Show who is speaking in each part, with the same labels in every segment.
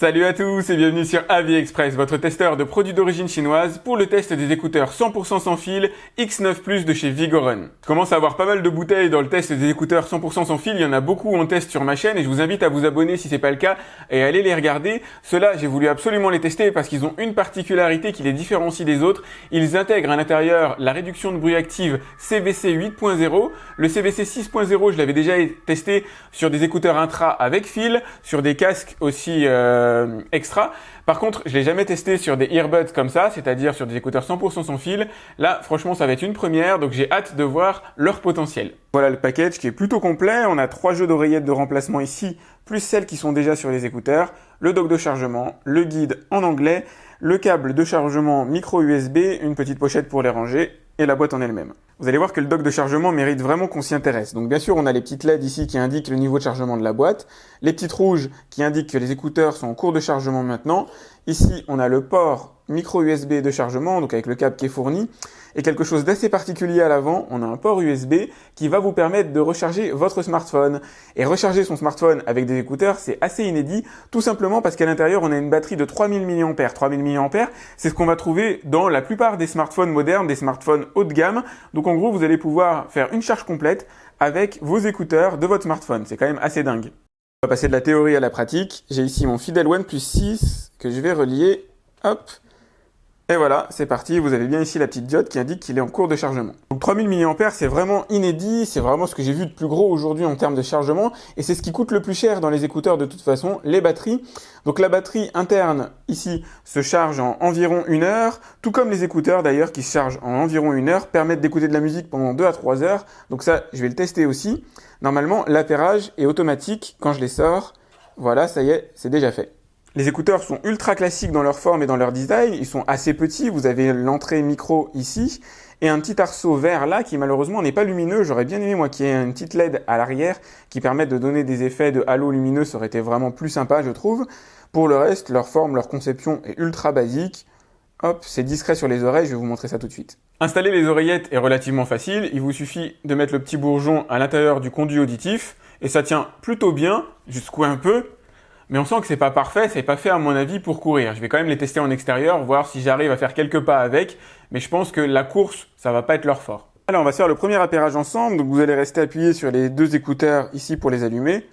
Speaker 1: Salut à tous et bienvenue sur AVIexpress, votre testeur de produits d'origine chinoise pour le test des écouteurs 100% sans fil X9 Plus de chez Vigorun. Je commence à avoir pas mal de bouteilles dans le test des écouteurs 100% sans fil, il y en a beaucoup en test sur ma chaîne et je vous invite à vous abonner si c'est pas le cas et à aller les regarder. Ceux-là, j'ai voulu absolument les tester parce qu'ils ont une particularité qui les différencie des autres. Ils intègrent à l'intérieur la réduction de bruit active CVC 8.0. Le CVC 6.0, je l'avais déjà testé sur des écouteurs intra avec fil, sur des casques aussi extra. Par contre, je l'ai jamais testé sur des earbuds comme ça, c'est-à-dire sur des écouteurs 100% sans fil. Là, franchement, ça va être une première, donc j'ai hâte de voir leur potentiel. Voilà le package qui est plutôt complet. On a 3 jeux d'oreillettes de remplacement ici, plus celles qui sont déjà sur les écouteurs, le dock de chargement, le guide en anglais, le câble de chargement micro USB, une petite pochette pour les ranger et la boîte en elle-même. Vous allez voir que le dock de chargement mérite vraiment qu'on s'y intéresse. Donc bien sûr, on a les petites LED ici qui indiquent le niveau de chargement de la boîte, les petites rouges qui indiquent que les écouteurs sont en cours de chargement maintenant. Ici, on a le port micro USB de chargement, donc avec le câble qui est fourni. Et quelque chose d'assez particulier à l'avant, on a un port USB qui va vous permettre de recharger votre smartphone. Et recharger son smartphone avec des écouteurs, c'est assez inédit, tout simplement parce qu'à l'intérieur, on a une batterie de 3000 mAh. 3000 mAh, c'est ce qu'on va trouver dans la plupart des smartphones modernes, des smartphones haut de gamme. Donc en gros, vous allez pouvoir faire une charge complète avec vos écouteurs de votre smartphone. C'est quand même assez dingue. On va passer de la théorie à la pratique. J'ai ici mon fidèle OnePlus 6 que je vais relier. Hop. Et voilà, c'est parti, vous avez bien ici la petite diode qui indique qu'il est en cours de chargement. Donc 3000 mAh, c'est vraiment inédit, c'est vraiment ce que j'ai vu de plus gros aujourd'hui en termes de chargement, et c'est ce qui coûte le plus cher dans les écouteurs de toute façon, les batteries. Donc la batterie interne, ici, se charge en environ 1 heure, tout comme les écouteurs d'ailleurs qui se chargent en environ 1 heure, permettent d'écouter de la musique pendant 2 à 3 heures, donc ça, je vais le tester aussi. Normalement, l'appairage est automatique quand je les sors. Voilà, ça y est, c'est déjà fait. Les écouteurs sont ultra classiques dans leur forme et dans leur design, ils sont assez petits, vous avez l'entrée micro ici, et un petit arceau vert là qui malheureusement n'est pas lumineux, j'aurais bien aimé moi qu'il y ait une petite LED à l'arrière qui permette de donner des effets de halo lumineux, ça aurait été vraiment plus sympa je trouve. Pour le reste, leur forme, leur conception est ultra basique, hop, c'est discret sur les oreilles, je vais vous montrer ça tout de suite. Installer les oreillettes est relativement facile, il vous suffit de mettre le petit bourgeon à l'intérieur du conduit auditif, et ça tient plutôt bien, jusqu'où un peu. Mais on sent que c'est pas parfait, c'est pas fait à mon avis pour courir. Je vais quand même les tester en extérieur, voir si j'arrive à faire quelques pas avec, mais je pense que la course, ça va pas être leur fort. Alors on va faire le premier appairage ensemble, donc vous allez rester appuyé sur les deux écouteurs ici pour les allumer.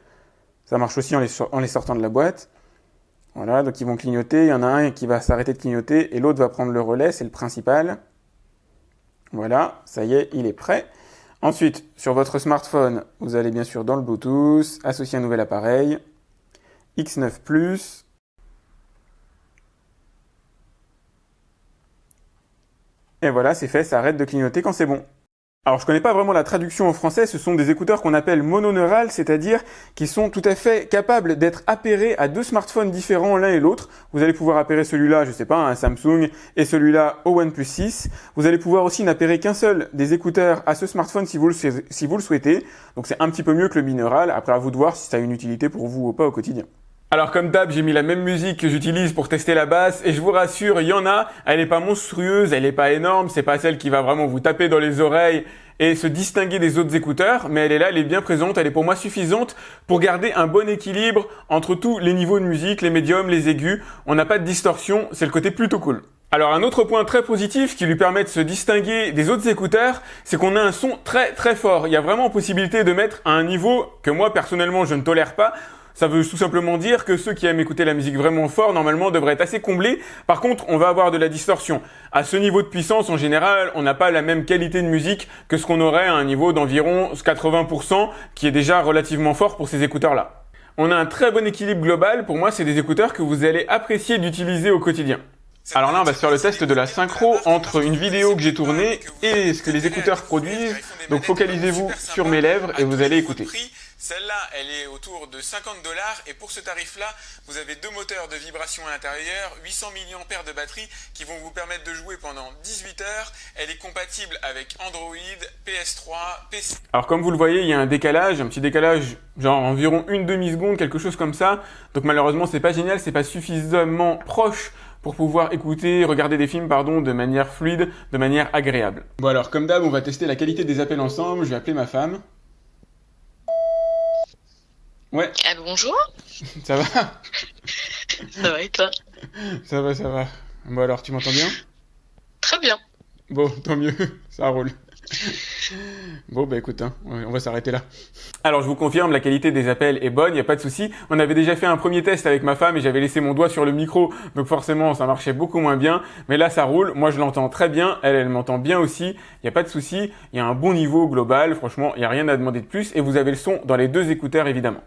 Speaker 1: Ça marche aussi en les sortant de la boîte. Voilà, donc ils vont clignoter, il y en a un qui va s'arrêter de clignoter et l'autre va prendre le relais, c'est le principal. Voilà, ça y est, il est prêt. Ensuite, sur votre smartphone, vous allez bien sûr dans le Bluetooth, associer un nouvel appareil. X9 Plus. Et voilà, c'est fait, ça arrête de clignoter quand c'est bon. Alors je connais pas vraiment la traduction en français, ce sont des écouteurs qu'on appelle mononeurales, c'est-à-dire qui sont tout à fait capables d'être appairés à deux smartphones différents l'un et l'autre. Vous allez pouvoir appairer celui-là, je sais pas, un Samsung, et celui-là au OnePlus 6. Vous allez pouvoir aussi n'appairer qu'un seul des écouteurs à ce smartphone si vous le souhaitez. Donc c'est un petit peu mieux que le binaural, après à vous de voir si ça a une utilité pour vous ou pas au quotidien. Alors comme d'hab, j'ai mis la même musique que j'utilise pour tester la basse et je vous rassure, il y en a, elle n'est pas monstrueuse, elle n'est pas énorme, c'est pas celle qui va vraiment vous taper dans les oreilles et se distinguer des autres écouteurs, mais elle est là, elle est bien présente, elle est pour moi suffisante pour garder un bon équilibre entre tous les niveaux de musique, les médiums, les aigus, on n'a pas de distorsion, c'est le côté plutôt cool. Alors un autre point très positif qui lui permet de se distinguer des autres écouteurs, c'est qu'on a un son très très fort. Il y a vraiment possibilité de mettre à un niveau que moi personnellement je ne tolère pas. Ça veut tout simplement dire que ceux qui aiment écouter la musique vraiment fort, normalement, devraient être assez comblés. Par contre, on va avoir de la distorsion. À ce niveau de puissance, en général, on n'a pas la même qualité de musique que ce qu'on aurait à un niveau d'environ 80%, qui est déjà relativement fort pour ces écouteurs-là. On a un très bon équilibre global. Pour moi, c'est des écouteurs que vous allez apprécier d'utiliser au quotidien. Alors là, on va se faire le test de la synchro entre une vidéo que j'ai tournée et ce que les écouteurs produisent. Donc focalisez-vous sur mes lèvres et vous allez écouter. Celle-là, elle est autour de 50 $ et pour ce tarif-là, vous avez deux moteurs de vibration à l'intérieur, 800 mAh de batterie qui vont vous permettre de jouer pendant 18 heures. Elle est compatible avec Android, PS3, PC. Alors comme vous le voyez, il y a un décalage, un petit décalage genre environ une demi-seconde, quelque chose comme ça. Donc malheureusement, c'est pas génial, c'est pas suffisamment proche pour pouvoir écouter, regarder des films de manière fluide, de manière agréable. Bon alors comme d'hab, on va tester la qualité des appels ensemble, je vais appeler ma femme. Ouais.
Speaker 2: Bonjour.
Speaker 1: Ça va?
Speaker 2: Ça va et toi?
Speaker 1: Ça va, ça va. Bon alors, tu m'entends bien?
Speaker 2: Très bien.
Speaker 1: Bon, tant mieux, ça roule. Bon, bah écoute, hein, on va s'arrêter là. Alors, je vous confirme, la qualité des appels est bonne, il n'y a pas de souci. On avait déjà fait un premier test avec ma femme et j'avais laissé mon doigt sur le micro, donc forcément, ça marchait beaucoup moins bien. Mais là, ça roule, moi je l'entends très bien, elle m'entend bien aussi, il n'y a pas de souci. Il y a un bon niveau global, franchement, il n'y a rien à demander de plus. Et vous avez le son dans les deux écouteurs, évidemment.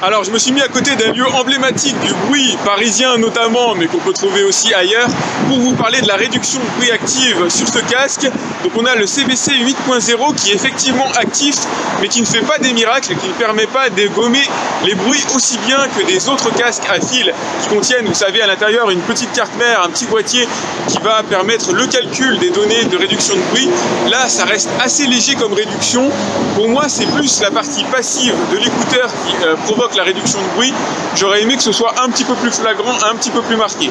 Speaker 1: Alors je me suis mis à côté d'un lieu emblématique du bruit parisien notamment, mais qu'on peut trouver aussi ailleurs, pour vous parler de la réduction de bruit active sur ce casque. Donc on a le CBC 8.0 qui est effectivement actif, mais qui ne fait pas des miracles et qui ne permet pas de gommer les bruits aussi bien que des autres casques à fil qui contiennent, vous savez, à l'intérieur une petite carte mère, un petit boîtier qui va permettre le calcul des données de réduction de bruit. Là, ça reste assez léger comme réduction. Pour moi, c'est plus la partie passive de l'écouteur qui provoque la réduction de bruit. J'aurais aimé que ce soit un petit peu plus flagrant, un petit peu plus marqué.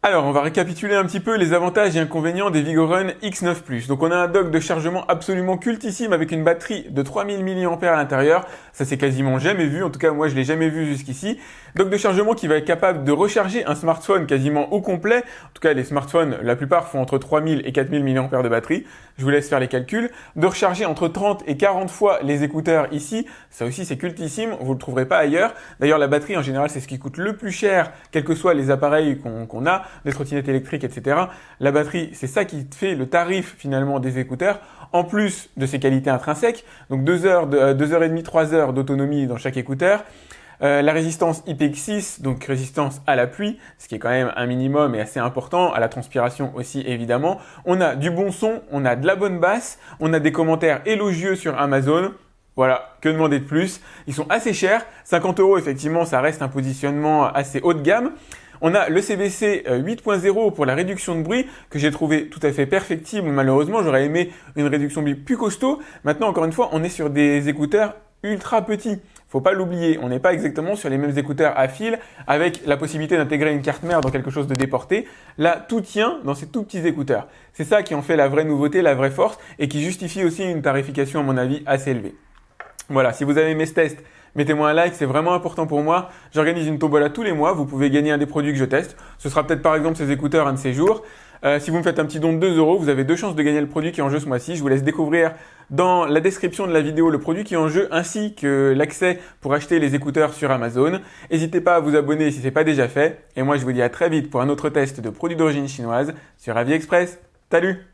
Speaker 1: Alors, on va récapituler un petit peu les avantages et inconvénients des Vigorun X9+. Donc, on a un dock de chargement absolument cultissime avec une batterie de 3000 mAh à l'intérieur. Ça, c'est quasiment jamais vu. En tout cas, moi, je l'ai jamais vu jusqu'ici. Dock de chargement qui va être capable de recharger un smartphone quasiment au complet. En tout cas, les smartphones, la plupart font entre 3000 et 4000 mAh de batterie. Je vous laisse faire les calculs. De recharger entre 30 et 40 fois les écouteurs ici. Ça aussi, c'est cultissime. Vous le trouverez pas ailleurs. D'ailleurs, la batterie, en général, c'est ce qui coûte le plus cher, quels que soient les appareils qu'on a, des trottinettes électriques, etc. La batterie, c'est ça qui fait le tarif finalement des écouteurs, en plus de ses qualités intrinsèques. Donc 2 heures, 2h30, 3 heures d'autonomie dans chaque écouteur. La résistance IPX6, donc résistance à la pluie, ce qui est quand même un minimum et assez important, à la transpiration aussi évidemment. On a du bon son, on a de la bonne basse, on a des commentaires élogieux sur Amazon. Voilà, que demander de plus? Ils sont assez chers, 50 € effectivement, ça reste un positionnement assez haut de gamme. On a le CBC 8.0 pour la réduction de bruit que j'ai trouvé tout à fait perfectible. Malheureusement, j'aurais aimé une réduction de bruit plus costaud. Maintenant, encore une fois, on est sur des écouteurs ultra petits. Faut pas l'oublier, on n'est pas exactement sur les mêmes écouteurs à fil avec la possibilité d'intégrer une carte mère dans quelque chose de déporté. Là, tout tient dans ces tout petits écouteurs. C'est ça qui en fait la vraie nouveauté, la vraie force et qui justifie aussi une tarification à mon avis assez élevée. Voilà, si vous avez aimé ce test, mettez-moi un like, c'est vraiment important pour moi. J'organise une tombola tous les mois, vous pouvez gagner un des produits que je teste. Ce sera peut-être par exemple ces écouteurs un de ces jours. Si vous me faites un petit don de 2 €, vous avez 2 chances de gagner le produit qui est en jeu ce mois-ci. Je vous laisse découvrir dans la description de la vidéo le produit qui est en jeu ainsi que l'accès pour acheter les écouteurs sur Amazon. N'hésitez pas à vous abonner si ce n'est pas déjà fait. Et moi je vous dis à très vite pour un autre test de produits d'origine chinoise sur AviExpress. Salut!